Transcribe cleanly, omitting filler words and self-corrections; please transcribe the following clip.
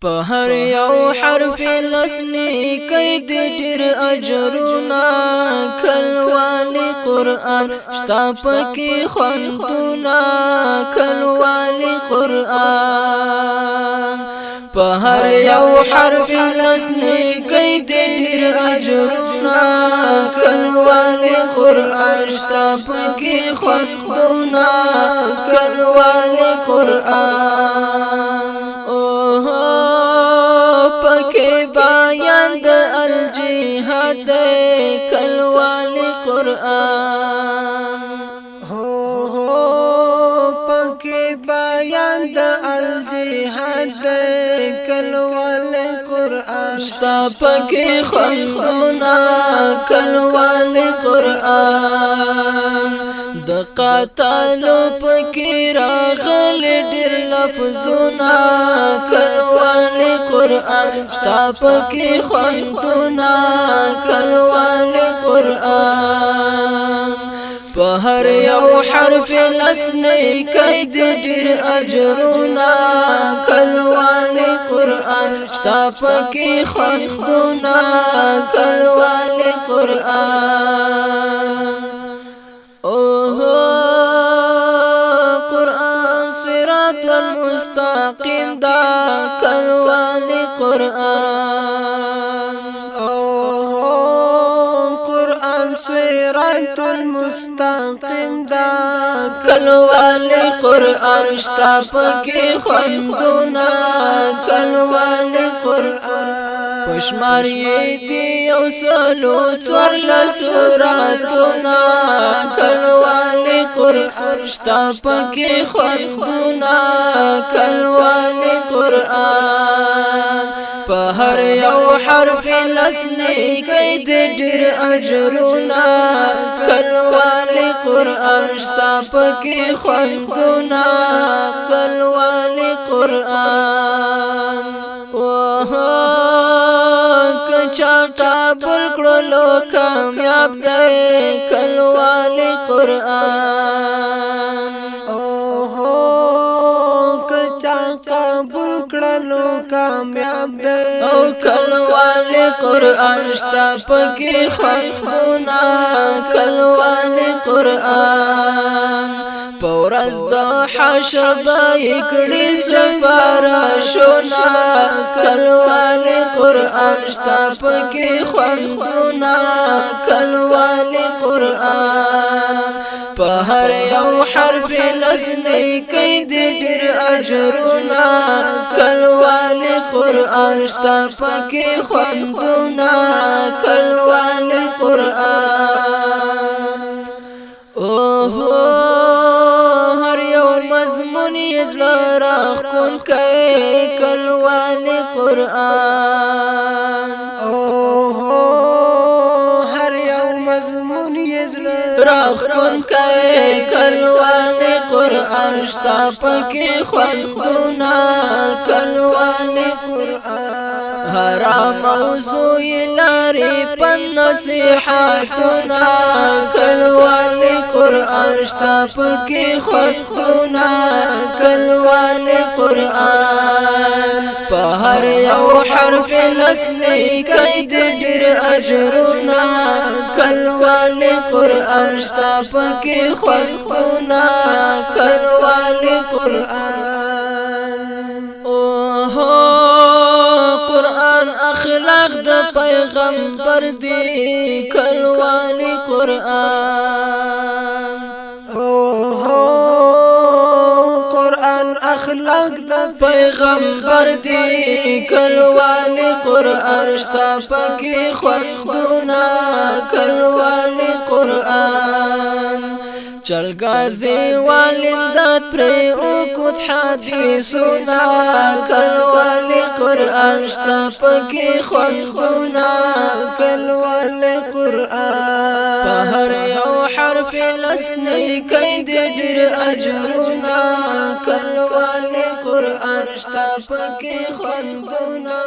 په هر یو حرف لسنی کئی دی ډیر اجرنا کلوالی قرآن شتا پکی خوندونا کلوالی قرآن په هر یو حرف لسنی کئی دی ډیر اجرنا کلوالی قرآن شتا پکی خوندونا کلوالی قرآن بیان د الجهاد کلوالی قرآن هو پکې بیان د الجهاد کلوالی قرآن شتا پکې خوندونه کلوالی قرآن د قاتلو پکې راغلي ډېر لفظونه کلوالی قرآن شتا پکې خوندونه کلوالی قرآن په هر یو حرف لسنی کئی دی ډېر اجرونه کلوالی قرآن شتا پکې خوندونه کلوالی قرآن قرآن صراط المستقیم دا کلوالی قرآن قرآن صراط المستقیم دا کلوالی قرآن شتا پکی خوندونا کلوالی قرآن پشمار دی یو سلو سوراتونا کلوالی قرآن شتا پکی خوندونا کلوالی قرآن په هر یو حرف لسنی کئی دی ډېر اجرنا کلوالی قرآن شتا پکی خوندونا کلوالی قرآن کچا قابل کړلو کامیاب دی کلوالی قرآن قبول کړلو کامیاب دی او کلوالی قرآن شتا پکی خوندونا کلوالی قرآن پورز د حشر بای کړي سفارشونه کلوالی قرآن شتا پکی خوندونا کلوالی قرآن په هر یو حرف لسنی کئی دی ډېر اجرنا کلوالی قرآن شتا پکی خوندونا کلوالی قرآن هر یو مضمون یزلا راخون کئی کلوالی قرآن راخون کئی کلوالی قرآن شتا پکی خوندونا کلوالی قرآن هر موضوع لاری پن نصیحاتونا کلوالی قرآن شتا پکی خوندونا کلوالی قرآن په هر یو حرف لسنی کئی دی ډېر اجرنا کلوالی قرآن شتا پکی خوندونا کلوالی قرآن قرآن اخلاق د پیغمبر دی کلوالی قرآن قرآن اخلاق د پیغمبر دی کلوالی قرآن شتا پکی خوندونا کلوالی قرآن چلگازی والندات پری اوکت حدیثونا کلوالی قرآن شتا پکی خوندونا کلوالی قرآن په هر یو حرف لسنی کئی دی ډېر اجرنا کلوالی قرآن شتا پکی خوندونا